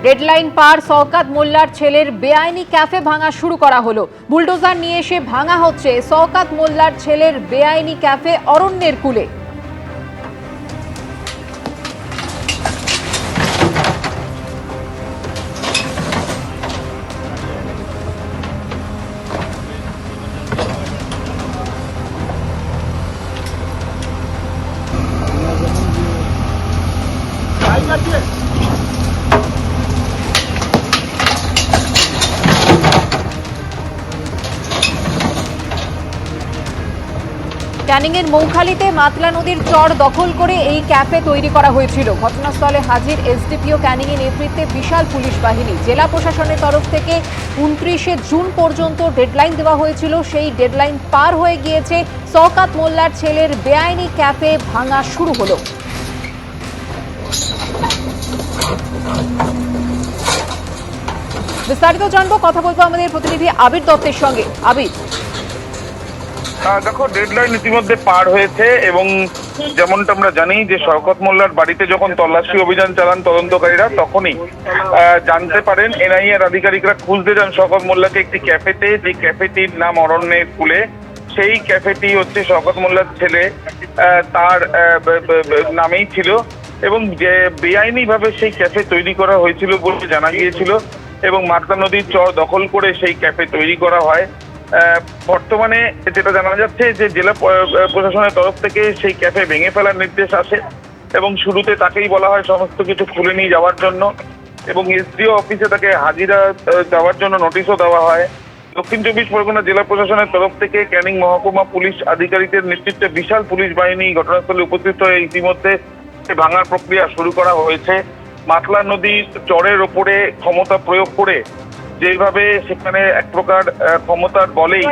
Deadline পার শওকত মোল্লার ছেলের বেআইনি ক্যাফে ভাঙা শুরু করা হলো। বুলডোজার নিয়ে এসে ভাঙা হচ্ছে শওকত মোল্লার ছেলের বেআইনি ক্যাফে অরণ্যের কূলে। ক্যানিংয়ের মৌখালীতে মাতলা নদীর চর দখল করে এই ক্যাফে তৈরি করা হয়েছিল। ঘটনাস্থলে হাজির এসডিপিও ক্যানিংয়ের নেতৃত্বে বিশাল পুলিশ বাহিনী। জেলা প্রশাসনের তরফ থেকে 29শে জুন পর্যন্ত ডেডলাইন দেওয়া হয়েছিল। সেই ডেডলাইন পার হয়ে গিয়েছে। শওকত মোল্লার ছেলের বেআইনি ক্যাফে ভাঙা শুরু হলো। বিস্তারিত জানবো, কথা বলবো আমাদের প্রতিনিধি আবির দত্তের সঙ্গে। আবির, দেখো, ডেডলাইন ইতিমধ্যে পার হয়েছে এবং যেমনটা আমরা জানি যে শওকত মোল্লার বাড়িতে যখন তল্লাশি অভিযান চালান তদন্তকারীরা, তখনই জানতে পারেন এনআইএ এর আধিকারিকরা খুঁজতে যান শওকত মোল্লাকে একটি ক্যাফেতে, যে ক্যাফেটির নাম অরণ্যের কূলে। সেই ক্যাফেটি হচ্ছে শওকত মোল্লার ছেলে তার নামেই ছিল এবং যে বেআইনি ভাবে সেই ক্যাফে তৈরি করা হয়েছিল বলে জানা গিয়েছিল এবং মাতলা নদীর চর দখল করে সেই ক্যাফে তৈরি করা হয়। বর্তমানে যেটা জানা যাচ্ছে যে জেলা প্রশাসনের তরফ থেকে সেই ক্যাফে ভেঙে ফেলার নির্দেশ আসে এবং শুরুতে তাকেই বলা হয় সমস্ত কিছু খুলে নিয়ে যাওয়ার জন্য এবং এসডিও অফিসে তাকে হাজিরা যাওয়ার জন্য নোটিশও দেওয়া হয়। দক্ষিণ চব্বিশ পরগনা জেলা প্রশাসনের তরফ থেকে ক্যানিং মহকুমা পুলিশ আধিকারিকের নেতৃত্বে বিশাল পুলিশ বাহিনী ঘটনাস্থলে উপস্থিত হয়ে ইতিমধ্যে ভাঙার প্রক্রিয়া শুরু করা হয়েছে। মাতলা নদীর চরের ওপরে ক্ষমতা প্রয়োগ করে যেভাবে সেখানে এক প্রকার ক্ষমতার বলেই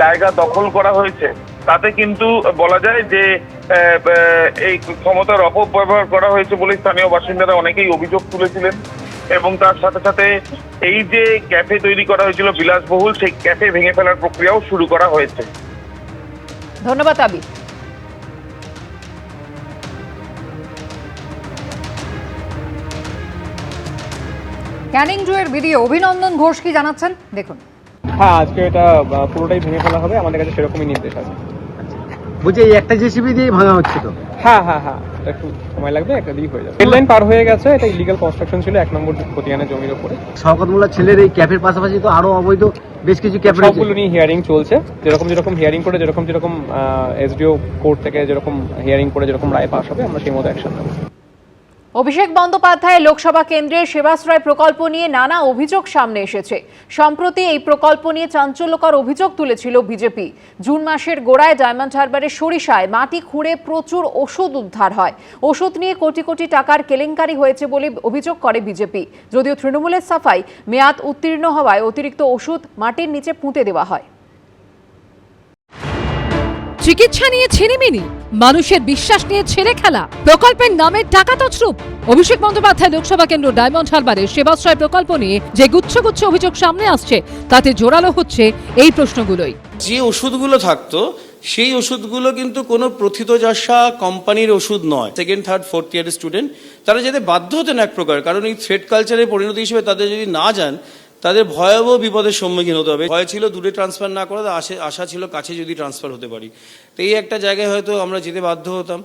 জায়গা দখল করা হয়েছে, তাতে কিন্তু বলা যায় যে এই ক্ষমতার অপব্যবহার করা হয়েছে বলে স্থানীয় বাসিন্দারা অনেকেই অভিযোগ তুলেছিলেন এবং তার সাথে সাথে এই যে ক্যাফে তৈরি করা হয়েছিল বিলাসবহুল, সেই ক্যাফে ভেঙে ফেলার প্রক্রিয়াও শুরু করা হয়েছে। ধন্যবাদ আবির। ক্যানিং জুয়ের ভিডিও অভিনন্দন ঘোষ কি জানাচ্ছেন দেখুন। হ্যাঁ, আজকে এটা পুরোটাই ভেঙে ফেলা হবে, আমাদের কাছে সেরকমই নির্দেশ আছে। বুঝছি এই একটা জেসিবি দিয়ে ভাঙা হচ্ছে তো? হ্যাঁ, এটা একটু সময় লাগবে, একটা দিয়ে হয়ে যাবে। ডেডলাইন পার হয়ে গেছে, এটা ইলিগাল কনস্ট্রাকশন ছিল 1 নম্বর খতিয়ানের জমির উপরে। শওকত মোল্লার ছেলের এই ক্যাফের পাশাপাশি তো আরো অবৈধ বেশ কিছু ক্যাফে রয়েছে। সবগুলো নিয়ে হিয়ারিং চলছে, যেরকম হিয়ারিং করে যেরকম এসডিও কোর্ট থেকে যেরকম হিয়ারিং করে যেরকম রায় পাস হবে আমরা সেই মতো অ্যাকশন নেব। অভিষেক বন্দ্যোপাধ্যায় লোকসভা কেন্দ্রের সেবাশ্রয় প্রকল্প নিয়ে নানা অভিযোগ সামনে এসেছে। সম্প্রতি এই প্রকল্প নিয়ে চাঞ্চল্যকর অভিযোগ তুলেছিল বিজেপি। জুন মাসের গোড়ায় ডায়মন্ড হারবারের সরিষায় মাটি খুঁড়ে প্রচুর ওষুধ উদ্ধার হয়। ওষুধ নিয়ে কোটি কোটি টাকার কেলেঙ্কারি হয়েছে বলে অভিযোগ করে বিজেপি। যদিও তৃণমূলের সাফাই, মেয়াদ উত্তীর্ণ হওয়ায় অতিরিক্ত ওষুধ মাটির নিচে পুঁতে দেওয়া হয়। চিকিৎসা নিয়ে ছিনিমিনি, মানুষের বিশ্বাস নিয়ে ছেড়ে খেলা, প্রকল্পের নামে টাকা তছরূপ। অভিষেক বন্দ্যোপাধ্যায় লোকসভা কেন্দ্র ডায়মন্ড হারবারের সেবাশ্রয় প্রকল্প নিয়ে যে গুচ্ছ অভিযোগ সামনে আসছে, তাতে জোরালো হচ্ছে এই প্রশ্নগুলোই। যে ওষুধগুলো থাকতো সেই ওষুধগুলো কিন্তু কোনো প্রথিতযশা কোম্পানির ওষুধ নয়। সেকেন্ড, থার্ড, ফোর্থ ইয়ারের স্টুডেন্ট তারা যেতে বাধ্য হতেন এক প্রকার, কারণ এই থ্রেড কালচারের পরিণতি হিসেবে তাদের যদি না যান তাদের ভয়াবহ বিপদের সম্মুখীন হতে হবে। ভয় ছিল দূরে ট্রান্সফার না করা, আশা ছিল কাছে যদি ট্রান্সফার হতে পারি। তো এই একটা জায়গায় হয়তো আমরা যেতে বাধ্য হতাম,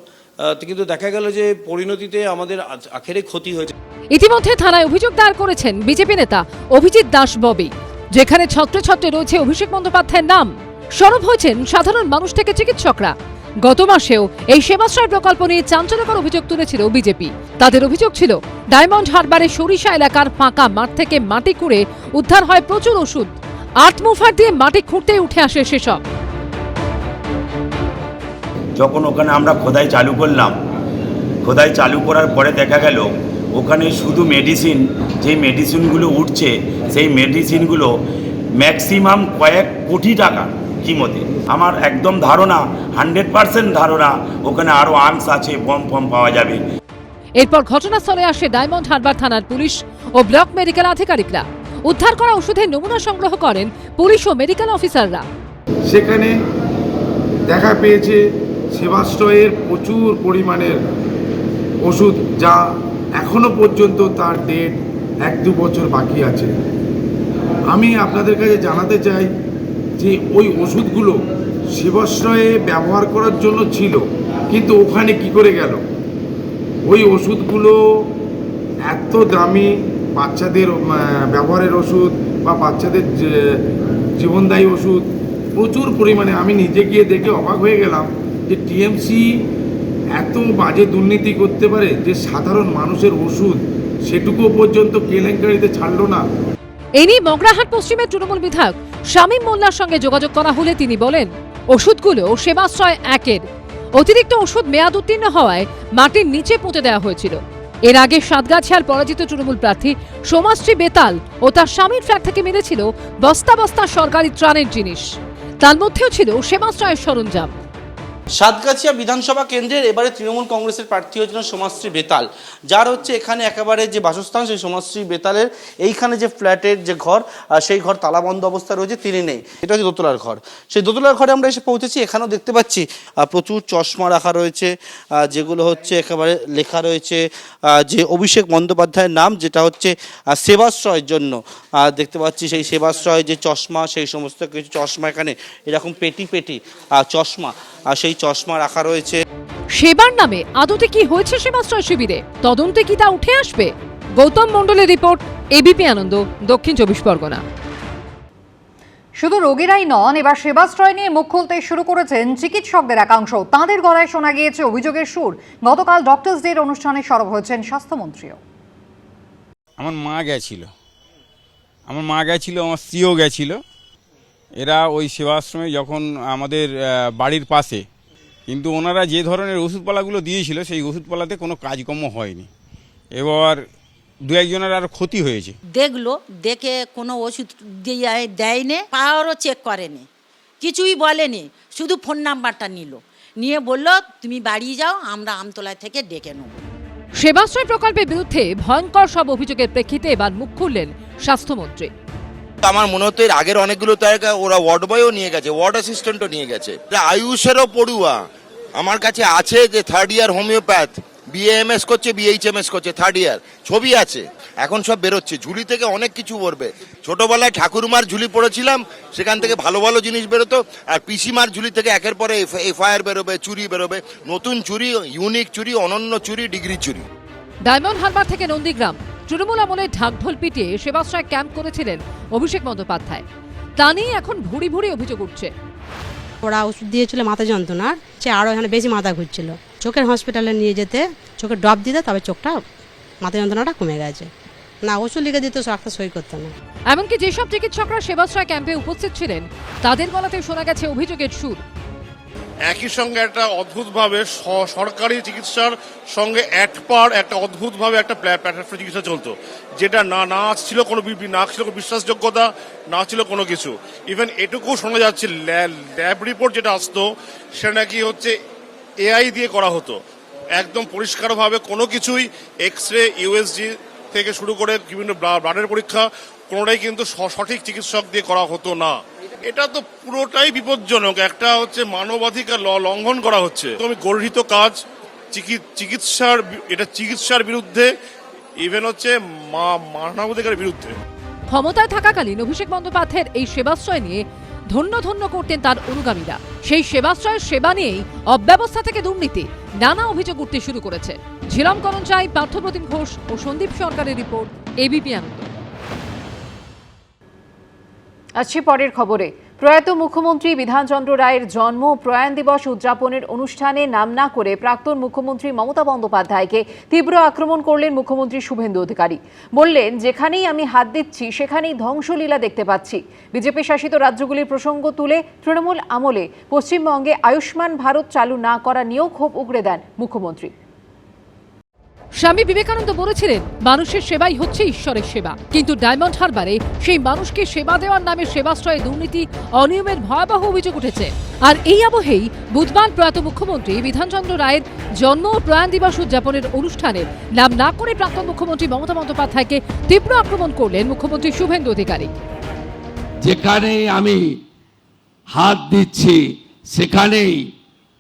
কিন্তু দেখা গেল যে পরিণতিতে আমাদের আখেরে ক্ষতি হয়েছে। ইতিমধ্যে থানায় অভিযোগ দায়ের করেছেন বিজেপি নেতা অভিজিৎ দাস ববি, যেখানে ছত্রে ছত্রে রয়েছে অভিষেক বন্দ্যোপাধ্যায়ের নাম। সরব হয়েছেন সাধারণ মানুষ থেকে চিকিৎসকরা। গত মাসেও এই সেবাশ্রয় প্রকল্প নিয়ে চাঞ্চল্যকর অভিযোগ তুলেছিল বিজেপি। তাদের অভিযোগ ছিল ডায়মন্ড হারবারের সরিষা এলাকার ফাঁকা মাঠ থেকে মাটি খুঁড়ে উদ্ধার হয় প্রচুর ওষুধ। আর্টমুভার দিয়ে মাটি খুঁড়তেই উঠে আসে সেসব। যখন ওখানে আমরা খোদাই চালু করলাম, খোদাই চালু করার পরে দেখা গেল ওখানে শুধু মেডিসিন, যেই মেডিসিনগুলো উঠছে সেই মেডিসিনগুলো ম্যাক্সিমাম কয়েক কোটি টাকা কিমতে। আমার একদম ধারণা, 100% ধারণা ওখানে আরও আর্মস আছে, বম পাওয়া যাবে। এরপর ঘটনাস্থলে আসে ডায়মন্ড হারবার থানার পুলিশ ও ব্লক মেডিকেল আধিকারিকরা। উদ্ধার করা ওষুধের নমুনা সংগ্রহ করেন পুলিশ ও মেডিকেল অফিসাররা। সেখানে দেখা পেয়েছে সেবাশ্রয়ের প্রচুর পরিমাণের ওষুধ, যা এখনো পর্যন্ত তার ডেট 1-2 বছর বাকি আছে। আমি আপনাদের কাছে জানাতে চাই যে ওই ওষুধগুলো সেবাশ্রয়ে ব্যবহার করার জন্য ছিল, কিন্তু ওখানে কি করে গেল? ওই ওষুধগুলো এত দামি, বাচ্চাদের ব্যবহারের ওষুধ বা বাচ্চাদের জীবনদায়ী ওষুধ প্রচুর পরিমাণে, আমি নিজে গিয়ে দেখে অবাক হয়ে গেলাম যে টিএমসি এত বাজে দুর্নীতি করতে পারে যে সাধারণ মানুষের ওষুধ সেটুকু পর্যন্ত কেলেঙ্কারিতে ছাড়লো না। এ নিয়ে মগরাহাট পশ্চিমের তৃণমূল বিধায়ক শামীম মোল্লার সঙ্গে যোগাযোগ করা হলে তিনি বলেন, ওষুধগুলো সেবাশ্রয় 1-এর অতিরিক্ত ওষুধ মেয়াদ উত্তীর্ণ হওয়ায় মাটির নিচে পুঁতে দেওয়া হয়েছিল। এর আগে সাতগাছিয়ার পরাজিত তৃণমূল প্রার্থী সোমাশ্রী বেতাল ও তার স্বামীর ফ্ল্যাট থেকে মিলেছিল বস্তা বস্তা সরকারি ত্রাণের জিনিস, তার মধ্যেও ছিল সেবাশ্রয়ের সরঞ্জাম। সাতগাছিয়া বিধানসভা কেন্দ্রের এবারে তৃণমূল কংগ্রেসের প্রার্থী হয়েছিলেন সোমাশ্রী বেতাল, যার হচ্ছে এখানে একেবারে যে বাসস্থান, সেই সোমাশ্রী বেতালের এইখানে যে ফ্ল্যাটের যে ঘর, সেই ঘর তালাবন্ধ অবস্থা রয়েছে, তিনি নেই। এটা হচ্ছে দোতলার ঘর। সেই দোতলার ঘরে আমরা এসে পৌঁছেছি। এখানেও দেখতে পাচ্ছি প্রচুর চশমা রাখা রয়েছে, যেগুলো হচ্ছে একেবারে লেখা রয়েছে যে অভিষেক বন্দ্যোপাধ্যায়ের নাম, যেটা হচ্ছে সেবাশ্রয়ের জন্য। দেখতে পাচ্ছি সেই সেবাশ্রয় যে চশমা, সেই সমস্ত কিছু চশমা এখানে এরকম পেটি পেটি চশমা, সেই চশমা রাখা রয়েছে। সেবার নামে আদতে কি হয়েছে সেবাশ্রয় শিবিরে, তদন্তে কি তা উঠে আসবে? গৌতম মণ্ডলের রিপোর্ট, এবিপি আনন্দ, দক্ষিণ 24 পরগনা। শুধু রোগীরাই নন, এবার সেবাশ্রয় নিয়ে মুখ খুলতে শুরু করেছেন চিকিৎসকদের একাংশ। তাঁদের গলায় শোনা গিয়েছে অভিযোগের সুর। গতকাল ডক্টরস ডের অনুষ্ঠানে সরব হয়েছেন স্বাস্থ্যমন্ত্রীও। আমার মা গেছিল, আমার স্ত্রীও গেছিল। এরা ওই সেবাশ্রমে যখন আমাদের বাড়ির পাশে, কিন্তু ওনারা যে ধরনের ওষুধপালাগুলো দিয়েছিল সেই ওষুধপালাতে কোনো কাজকর্ম হয়নি। এবার 2-1জনের আরও ক্ষতি হয়েছে। দেখলো, দেখে কোনো ওষুধ দেয়নি, পাওয়ারও চেক করেনি, কিছুই বলেনি, শুধু ফোন নাম্বারটা নিয়ে বলল তুমি বাড়ি যাও, আমরা আমতলা থেকে ডেকে নেব। সেবাশ্রয় প্রকল্পের বিরুদ্ধে ভয়ঙ্কর সব অভিযোগের প্রেক্ষিতে এবার মুখ খুললেন স্বাস্থ্যমন্ত্রী। আমার মনে হতো এর আগের অনেকগুলো জায়গা ওরা ওয়ার্ড বয়ও নিয়ে গেছে, ওয়ার্ড অ্যাসিস্ট্যান্টও নিয়ে গেছে। আয়ুষেরও পড়ুয়া আমার কাছে আছে, যে 3rd ইয়ার হোমিওপ্যাথ, BAMS করছে, BHMS করছে, 3rd ইয়ার, ছবি আছে। এখন সব বেরোচ্ছে, ঝুলি থেকে অনেক কিছু পড়বে। ছোটবেলায় ঠাকুরমার ঝুলি পড়েছিলাম, সেখান থেকে ভালো ভালো জিনিস বেরোতো, আর পিসিমার ঝুলি থেকে একের পরে FIR বেরোবে, চুরি বেরোবে, নতুন চুরি, ইউনিক চুরি, অনন্য চুরি, ডিগ্রি চুরি। ডায়মন্ড হারবার থেকে নন্দীগ্রাম তৃণমূল আমলে ঢাকঢোল পিটিয়ে সেবাশ্রয় ক্যাম্প করেছিলেন অভিষেক বন্দ্যোপাধ্যায়। তা নিয়ে এখন ভুরি ভুরি অভিযোগ উঠছে। ওরা ওষুধ দিয়েছিল মাথা যন্ত্রণার, আরও এখানে বেশি মাথা ঘুরছিল। চোখের হসপিটালে নিয়ে যেতে, চোখে ড্রপ দিতে, তবে চোখটা মাথা যন্ত্রণাটা কমে গেছে। না ওষুধ লিখে দিত, একটা সই করতো না। এমনকি যেসব চিকিৎসকরা সেবাশ্রয় ক্যাম্পে উপস্থিত ছিলেন তাদের গলাতে শোনা গেছে অভিযোগের সুর। একই সঙ্গে একটা অদ্ভুতভাবে সরকারি চিকিৎসার সঙ্গে একটা অদ্ভুতভাবে একটা প্ল্যাটফর্ম চিকিৎসা চলতো, যেটা না ছিল কোনো না ছিল কোনো বিশ্বাসযোগ্যতা, না ছিল কোনো কিছু। ইভেন এটুকু শোনা যাচ্ছে ল্যাব রিপোর্ট যেটা আসতো সেটা নাকি হচ্ছে AI দিয়ে করা হতো, একদম পরিষ্কারভাবে কোনো কিছুই এক্সরে, USG থেকে শুরু করে বিভিন্ন ব্লাডের পরীক্ষা কোনোটাই কিন্তু সঠিক চিকিৎসক দিয়ে করা হতো না। এটা তো পুরোটাই বিপজ্জনক, একটা হচ্ছে মানবাধিকার লঙ্ঘন করা হচ্ছে। আমি গর্হিত কাজ, চিকিৎসার বিরুদ্ধে, ইভেন হচ্ছে মানবাধিকারের বিরুদ্ধে। ক্ষমতায় থাকাকালীন অভিষেক বন্দ্যোপাধ্যায়ের এই সেবাশ্রয় নিয়ে ধন্য ধন্য করতেন তার অনুগামীরা। সেই সেবাশ্রয়ের সেবা নিয়েই অব্যবস্থা থেকে দুর্নীতি নানা অভিযোগ উঠতে শুরু করেছে। ঝিলম করঞ্চাই, পার্থপ্রতিম ঘোষ ও সন্দীপ সরকারের রিপোর্ট, এবিপি আনন্দ। আসছি পরের খবরে। প্রয়াত মুখ্যমন্ত্রী বিধানচন্দ্র রায়ের জন্ম ও প্রয়াণ দিবস উদযাপনের অনুষ্ঠানে নাম না করে প্রাক্তন মুখ্যমন্ত্রী মমতা বন্দ্যোপাধ্যায়কে তীব্র আক্রমণ করলেন মুখ্যমন্ত্রী শুভেন্দু অধিকারী। বললেন, যেখানেই আমি হাত দিচ্ছি সেখানেই ধ্বংসলীলা দেখতে পাচ্ছি। বিজেপি শাসিত রাজ্যগুলির প্রসঙ্গ তুলে তৃণমূল আমলে পশ্চিমবঙ্গে আয়ুষ্মান ভারত চালু না করা নিয়েও ক্ষোভ উগরে দেন মুখ্যমন্ত্রী। স্বামী বিবেকানন্দ বলেছিলেন, মানুষের সেবাই হচ্ছে ঈশ্বরের সেবা। কিন্তু ডায়মন্ড হারবারে সেই মানুষকে সেবা দেওয়ার নামে সেবাশ্রয়ে দুর্নীতি, অনিয়মের ভয়াবহ অভিযোগ উঠেছে। আর এই আবহেই বুধবার প্রয়াত মুখ্যমন্ত্রী বিধানচন্দ্র রায়ের জন্ম ও প্রয়াণ দিবস উদযাপনের অনুষ্ঠানে নাম না করে প্রাক্তন মুখ্যমন্ত্রী মমতা বন্দ্যোপাধ্যায়কে তীব্র আক্রমণ করলেন মুখ্যমন্ত্রী শুভেন্দু অধিকারী। যেখানেই আমি হাত দিচ্ছি সেখানেই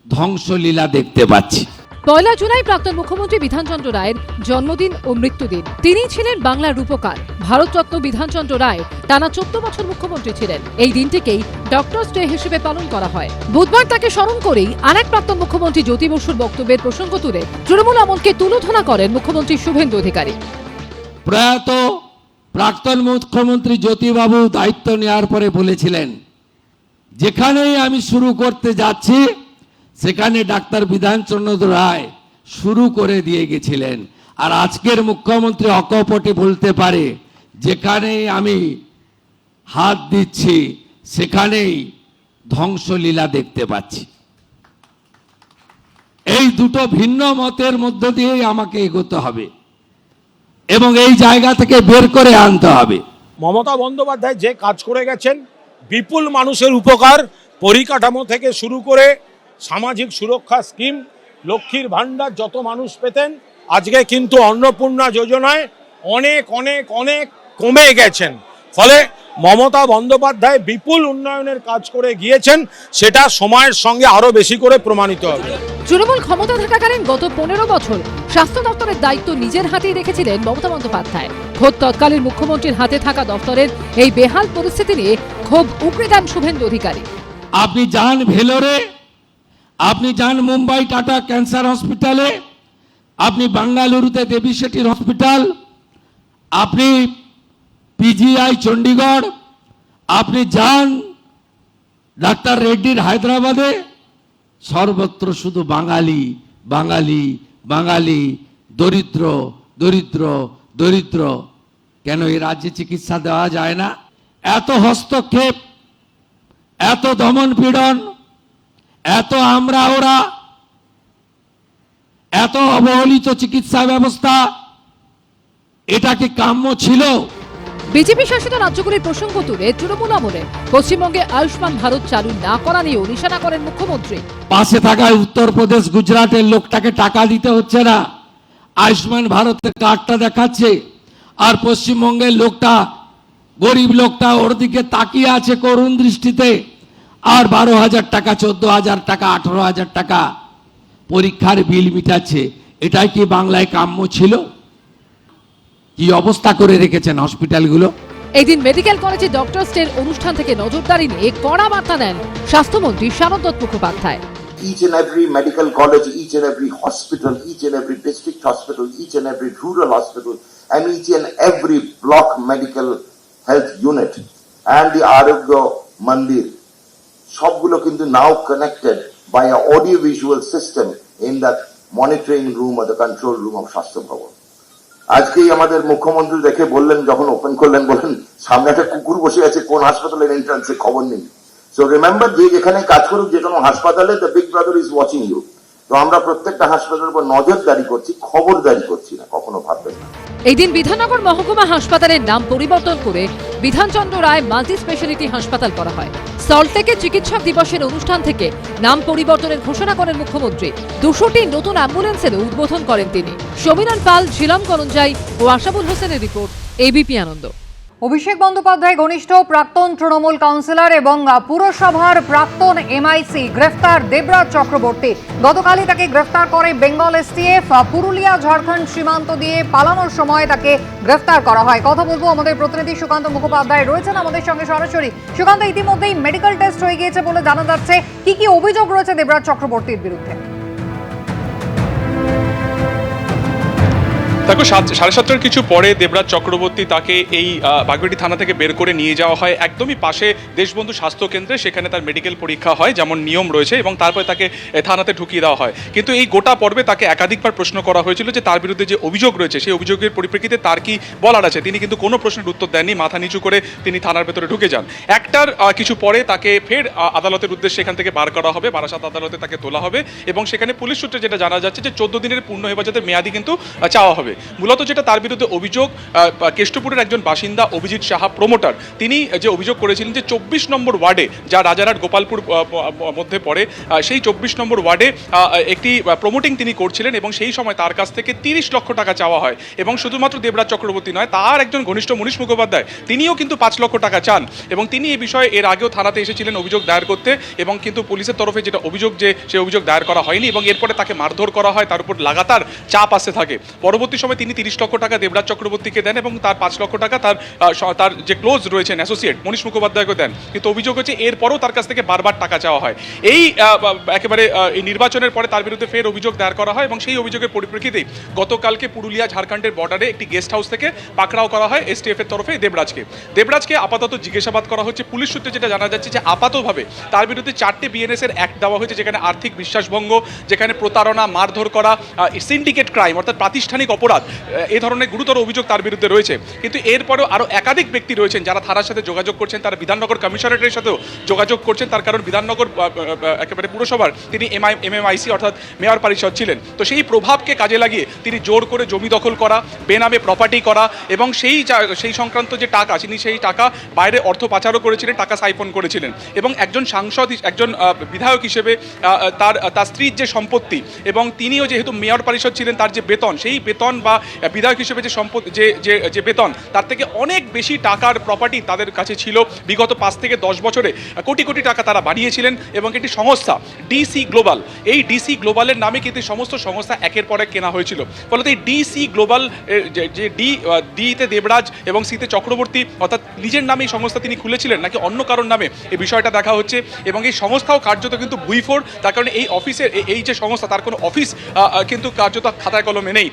ধ্বংসলীলা দেখতে পাচ্ছি। 1 জুলাই প্রাক্তন মুখ্যমন্ত্রী বিধানচন্দ্র রায়ের জন্মদিন ও মৃত্যুদিন। তিনি ছিলেন বাংলার রূপকার। ভারতরত্ন বিধানচন্দ্র রায় টানা 14 বছর মুখ্যমন্ত্রী ছিলেন। এই দিনটিকেই ডক্টরস ডে হিসেবে পালন করা হয়। বুধবার তাকে স্মরণ করেই আরেক প্রাক্তন মুখ্যমন্ত্রী জ্যোতি বসুর বক্তব্যের প্রসঙ্গ তুলে তৃণমূল আমলকে তুলোধনা করেন মুখ্যমন্ত্রী শুভেন্দু অধিকারী। প্রয়াত প্রাক্তন মুখ্যমন্ত্রী জ্যোতিবাবু দায়িত্ব নেওয়ার পরে বলেছিলেন, যেখানেই আমি শুরু করতে যাচ্ছি সেখানে ডাক্তার বিধানচন্দ্র রায় শুরু করে দিয়ে গেছিলেন। আর আজকের মুখ্যমন্ত্রী অকপটে বলতে পারে, যেখানেই আমি হাত দিচ্ছি সেখানেই ধ্বংসলীলা দেখতে পাচ্ছি। এই দুটো ভিন্ন মতের মধ্য দিয়েই আমাকে এগোতে হবে এবং এই জায়গা থেকে বের করে আনতে হবে। মমতা বন্দ্যোপাধ্যায় যে কাজ করে গেছেন, বিপুল মানুষের উপকার, পরিকাঠামো থেকে শুরু করে সামাজিক সুরক্ষা স্কিম, লক্ষ্মীর ভাণ্ডার যত মানুষ পেতেন, আজকে কিন্তু অন্নপূর্ণা যোজনায় অনেক অনেক অনেক কমে গেছেন। ফলে মমতা বন্দ্যোপাধ্যায় বিপুল উন্নয়নের কাজ করে গিয়েছেন, সেটা সময়ের সঙ্গে আরো বেশি করে প্রমাণিত হবে। তৃণমূল ক্ষমতা থাকাকালীন গত 15 বছর স্বাস্থ্য দপ্তরের দায়িত্ব নিজের হাতেই রেখেছিলেন মমতা বন্দ্যোপাধ্যায়। খোদ তৎকালীন মুখ্যমন্ত্রীর হাতে থাকা দপ্তরের এই বেহাল পরিস্থিতি নিয়ে ক্ষোভ উগরে দেন শুভেন্দু অধিকারী। আপনি যান ভেলোরে, আপনি যান মুম্বাই টাটা ক্যান্সার হসপিটালে, আপনি বেঙ্গালুরুতে দেবী শেঠির হসপিটাল, আপনি পিজিআই চণ্ডীগড়, আপনি যান ডাক্তার রেড্ডির হায়দ্রাবাদে, সর্বত্র শুধু বাঙালি বাঙালি বাঙালি, দরিদ্র দরিদ্র দরিদ্র। কেন এই রাজ্যে চিকিৎসা দেওয়া যায় না? এত হস্তক্ষেপ, এত দমন পীড়ন, এত আমরা ওরা, এত অবহেলিত চিকিৎসা ব্যবস্থা, এটা কি কাম্য ছিল? বিজেপি শাসিত রাজ্যগুলির প্রসঙ্গ তুলে তৃণমূল আমলে পশ্চিমবঙ্গে আয়ুষ্মান ভারত চালু না করা নিয়েও নিশানা করেন মুখ্যমন্ত্রী। পাশে থাকা উত্তরপ্রদেশ গুজরাটের লোকটাকে টাকা দিতে হচ্ছে না, আয়ুষ্মান ভারতের কার্ডটা দেখাচ্ছে, আর পশ্চিমবঙ্গের লোকটা, গরিব লোকটা ওর দিকে তাকিয়ে আছে করুণ দৃষ্টিতে, আর 12,000 টাকা, 14,000 টাকা, 18,000 টাকা পরীক্ষার বিল মিটাচ্ছে। এটাই কি বাংলায় কাম্য ছিল? কি অবস্থা করে রেখেছেন হসপিটালগুলো। এই দিন মেডিকেল কলেজে ডক্টরস ডে অনুষ্ঠান থেকে নজরদারি নিয়ে কড়া বার্তা দেন স্বাস্থ্যমন্ত্রী শারদ Mukhopadhyay. Each and every medical college, each and every hospital, each and every district hospital, each and every rural hospital, and each and every block medical health unit, and the Arogya Mandir, সবগুলো কিন্তু now connected by an audio visual system in that monitoring room or the control room of স্বাস্থ্য ভবন। আজকেই আমাদের মুখ্যমন্ত্রী দেখে বললেন, যখন ওপেন করলেন, বলেন সামনে একটা কুকুর বসে আছে, কোন হাসপাতালের এন্ট্রান্সে খবর নেই। সো রিমেম্বার, যে যেখানে কাজ করুক, যে কোনো হাসপাতালে, the big brother is watching you. তো আমরা প্রত্যেকটা হাসপাতালের উপর নজরদারি করছি, খবরদারি করছি না, কখনো ভাববেন না। এই দিন বিধাননগর মহকুমা হাসপাতালের নাম পরিবর্তন করে বিধানচন্দ্র রায় মাল্টি স্পেশালিটি হাসপাতাল করা হয়। সল্টলেকে চিকিৎসক দিবসের অনুষ্ঠান থেকে নাম পরিবর্তনের ঘোষণা করেন মুখ্যমন্ত্রী। 200টি নতুন অ্যাম্বুলেন্সেরও উদ্বোধন করেন তিনি। সমীরণ পাল, ঝিলম করঞ্জাই ও আশাবুল হোসেনের রিপোর্ট, এবিপি আনন্দ। অভিষেক বন্দ্যোপাধ্যায় ঘনিষ্ঠ প্রাক্তন তৃণমূল কাউন্সিলর এবং পুরসভার প্রাক্তন এমআইসি গ্রেফতার দেবরাজ চক্রবর্তী। গতকালই তাকে গ্রেফতার করে বেঙ্গল এসটিএফ। পুরুলিয়া ঝাড়খণ্ড সীমান্ত দিয়ে পালানোর সময় তাকে গ্রেফতার করা হয়। কথা বলবো, আমাদের প্রতিনিধি সুকান্ত মুখোপাধ্যায় রয়েছেন আমাদের সঙ্গে সরাসরি। সুকান্ত, ইতিমধ্যেই মেডিকেল টেস্ট হয়ে গিয়েছে বলে জানা যাচ্ছে, কি কি অভিযোগ রয়েছে দেবরাজ চক্রবর্তীর বিরুদ্ধে? দেখো, 7:30 কিছু পরে দেবরাজ চক্রবর্তী তাকে এই বাগবেড়ি থানা থেকে বের করে নিয়ে যাওয়া হয় একদমই পাশে দেশবন্ধু স্বাস্থ্য কেন্দ্রে। সেখানে তার মেডিকেল পরীক্ষা হয় যেমন নিয়ম রয়েছে, এবং তারপরে তাকে থানাতে ঢুকিয়ে দেওয়া হয়। কিন্তু এই গোটা পর্বে তাকে একাধিকবার প্রশ্ন করা হয়েছিল যে তার বিরুদ্ধে যে অভিযোগ রয়েছে সেই অভিযোগের পরিপ্রেক্ষিতে তার কি বলার আছে। তিনি কিন্তু কোনো প্রশ্নের উত্তর দেননি, মাথা নিচু করে তিনি থানার ভেতরে ঢুকে যান। একটার কিছু পরে তাকে ফের আদালতের উদ্দেশ্যে এখান থেকে বার করা হবে, বারাসাত আদালতে তাকে তোলা হবে, এবং সেখানে পুলিশ সূত্রে যেটা জানা যাচ্ছে যে 14 দিনের পূর্ণ হেফাজতের মেয়াদি কিন্তু চাওয়া হবে। মূলত যেটা তার বিরুদ্ধে অভিযোগ, কেষ্টপুরের একজন বাসিন্দা অভিজিৎ সাহা প্রমোটার, তিনি যে অভিযোগ করেছিলেন যে 24 নম্বর ওয়ার্ডে, যা রাজারহাট গোপালপুর মধ্যে পড়ে, সেই 24 নম্বর ওয়ার্ডে একটি প্রমোটিং তিনি করছিলেন এবং সেই সময় তার কাছ থেকে 30 লক্ষ টাকা চাওয়া হয়। এবং শুধুমাত্র দেবরাজ চক্রবর্তী নয়, তার একজন ঘনিষ্ঠ মনীষ মুখোপাধ্যায়, তিনিও কিন্তু 5 লক্ষ টাকা চান এবং তিনি এই বিষয়ে এর আগেও থানাতে এসেছিলেন অভিযোগ দায়ের করতে, এবং কিন্তু পুলিশের তরফে যেটা অভিযোগ যে সেই অভিযোগ দায়ের করা হয়নি এবং এরপরে তাকে মারধর করা হয়, তার উপর লাগাতার চাপ আসতে থাকে। পরবর্তী সময় তিনি 30 লক্ষ টাকা দেবরাজ চক্রবর্তীকে দেন এবং তার 5 লক্ষ টাকা তার যে ক্লোজ রয়েছেন অ্যাসোসিয়েট মনীষ মুখোপাধ্যায়কে দেন। কিন্তু অভিযোগ হচ্ছে এরপরও তার কাছ থেকে বারবার টাকা চাওয়া হয়। এই একেবারে এই নির্বাচনের পরে তার বিরুদ্ধে ফের অভিযোগ দায়ের করা হয় এবং সেই অভিযোগের পরিপ্রেক্ষিতেই গতকালকে পুরুলিয়া ঝাড়খণ্ডের বর্ডারে একটি গেস্ট হাউস থেকে পাকড়াও করা হয় এসটিএফ এর তরফে দেবরাজকে আপাতত জিজ্ঞাসাবাদ করা হচ্ছে। পুলিশ সূত্রে যেটা জানা যাচ্ছে যে আপাতভাবে তার বিরুদ্ধে 4টে বিএনএস এর অ্যাক্ট দেওয়া হয়েছে, যেখানে আর্থিক বিশ্বাসভঙ্গ, যেখানে প্রতারণা, মারধর করা, সিন্ডিকেট ক্রাইম অর্থাৎ প্রাতিষ্ঠানিক অপরাধ, এই ধরনের গুরুতর অভিযোগ তার বিরুদ্ধে রয়েছে। কিন্তু এরপরেও আরও একাধিক ব্যক্তি রয়েছেন যারা থানার সাথে যোগাযোগ করছেন, তারা বিধাননগর কমিশনারেটের সাথেও যোগাযোগ করছেন। তার কারণ বিধাননগর একেবারে পুরসভার তিনি এমএমআইসি অর্থাৎ মেয়র পরিষদ ছিলেন। তো সেই প্রভাবকে কাজে লাগিয়ে তিনি জোর করে জমি দখল করা, বেনামে প্রপার্টি করা এবং সেই সংক্রান্ত যে টাকা, তিনি সেই টাকা বাইরে অর্থ পাচারও করেছিলেন, টাকা সাইফন করেছিলেন। এবং একজন সাংসদ, একজন বিধায়ক হিসেবে তার স্ত্রীর যে সম্পত্তি এবং তিনিও যেহেতু মেয়র পরিষদ ছিলেন, তার যে বেতন, সেই বেতন বা বিধায়ক হিসেবে যে সম্পত্তি যে বেতন, তার থেকে অনেক বেশি টাকার প্রপার্টি তাদের কাছে ছিল। বিগত 5 থেকে 10 বছরে কোটি কোটি টাকা তারা বাড়িয়েছিলেন এবং একটি সংস্থা ডিসি গ্লোবাল, এই ডিসি গ্লোবালের নামে কিন্তু সমস্ত সংস্থা একের পর এক কেনা হয়েছিল। ফলত এই ডিসি গ্লোবাল যে ডিতে দেবরাজ এবং সিতে চক্রবর্তী অর্থাৎ নিজের নামে এই সংস্থা তিনি খুলেছিলেন নাকি অন্য কারোর নামে, এই বিষয়টা দেখা হচ্ছে। এবং এই সংস্থাও কার্যত কিন্তু ভুইফোড়, তার কারণে এই অফিসের এই যে সংস্থা, তার কোনো অফিস কিন্তু কার্যত খাতায় কলমে নেই।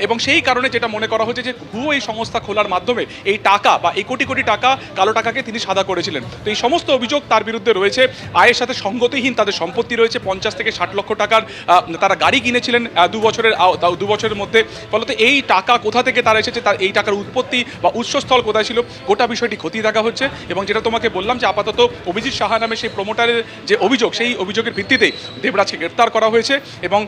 এবং সেই কারণে যেটা মনে করা হচ্ছে যে ভুয়ো এই সংস্থা খোলার মাধ্যমে এই টাকা বা এই কোটি কোটি টাকা, কালো টাকাকে তিনি সাদা করেছিলেন। তো এই সমস্ত অভিযোগ তার বিরুদ্ধে রয়েছে। আয়ের সাথে সঙ্গতিহীন তাদের সম্পত্তি রয়েছে, 50 থেকে 60 লক্ষ টাকার তারা গাড়ি কিনেছিলেন 2 বছরের মধ্যে। ফলত এই টাকা কোথা থেকে তারা এসেছে, তার এই টাকার উৎপত্তি বা উৎসস্থল কোথায় ছিল, গোটা বিষয়টি খতিয়ে দেখা হচ্ছে। এবং যেটা তোমাকে বললাম যে আপাতত অভিজিৎ সাহা নামে সেই প্রমোটারের যে অভিযোগ, সেই অভিযোগের ভিত্তিতেই দেবরাজকে গ্রেপ্তার করা হয়েছে এবং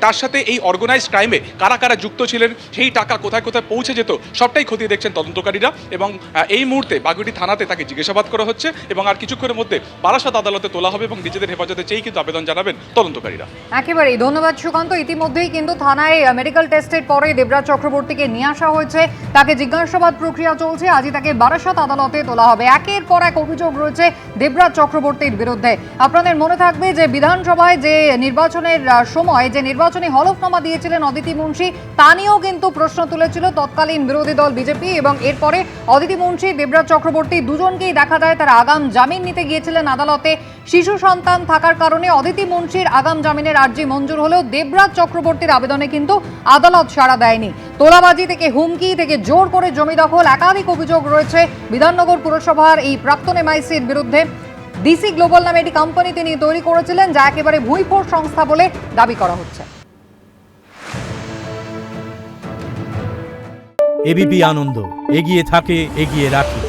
তার সাথে এই অর্গানাইজড ক্রাইমে কারা কারা যুক্ত ছিলেন, সেই টাকা কোথায় কোথায় পৌঁছে যেত, সবটাই খতিয়ে দেখছেন তদন্তকারীরা। এবং এই মুহূর্তে বাগুইআটি থানাতে তাকে জিজ্ঞাসাবাদ করা হচ্ছে এবং আর কিছুক্ষণের মধ্যে বারাসাত আদালতে তোলা হবে এবং নিজেদের হেফাজতে চেয়েই কিন্তু আবেদন জানাবেন তদন্তকারীরা। একেবারেই ধন্যবাদ সুকান্ত। ইতিমধ্যেই কিন্তু থানায় মেডিকেল টেস্টের পরে দেবরাজ চক্রবর্তীকে নিয়ে আসা হয়েছে, তাকে জিজ্ঞাসাবাদ প্রক্রিয়া চলছে, আজই তাকে বারাসাত আদালতে তোলা হবে। একের পর এক অভিযোগ রয়েছে দেবরাজ চক্রবর্তীর বিরুদ্ধে। আপনাদের মনে থাকবে যে বিধানসভায় যে নির্বাচনের সময় যে নির্বাচনী হলফনামা দিয়েছিলেন অদিতি মুন্সি, তা নিয়েও কিন্তু প্রশ্ন তুলেছিল তৎকালীন বিরোধী দল বিজেপি। এবং এরপরে অদিতি মুন্সি, দেবরাজ চক্রবর্তী দুজনকেই দেখা যায় তারা আগাম জামিন নিতে গিয়েছিলেন আদালতে। শিশু সন্তান থাকার কারণে অদিতি মুন্সির আগাম জামিনের আর্জি মঞ্জুর হলেও দেবরাজ চক্রবর্তীর আবেদনে কিন্তু আদালত সাড়া দেয়নি। তোলাবাজি থেকে হুমকি থেকে জোর করে জমি দখল, একাধিক অভিযোগ রয়েছে বিধাননগর পুরসভার এই প্রাক্তন এমআইসির বিরুদ্ধে। ডিসি গ্লোবাল নামে একটি কোম্পানি তিনি তৈরি করেছিলেন, যা একেবারে ভুইফোড় সংস্থা বলে দাবি করা হচ্ছে। এবিপি আনন্দ, এগিয়ে থাকে, এগিয়ে রাখে।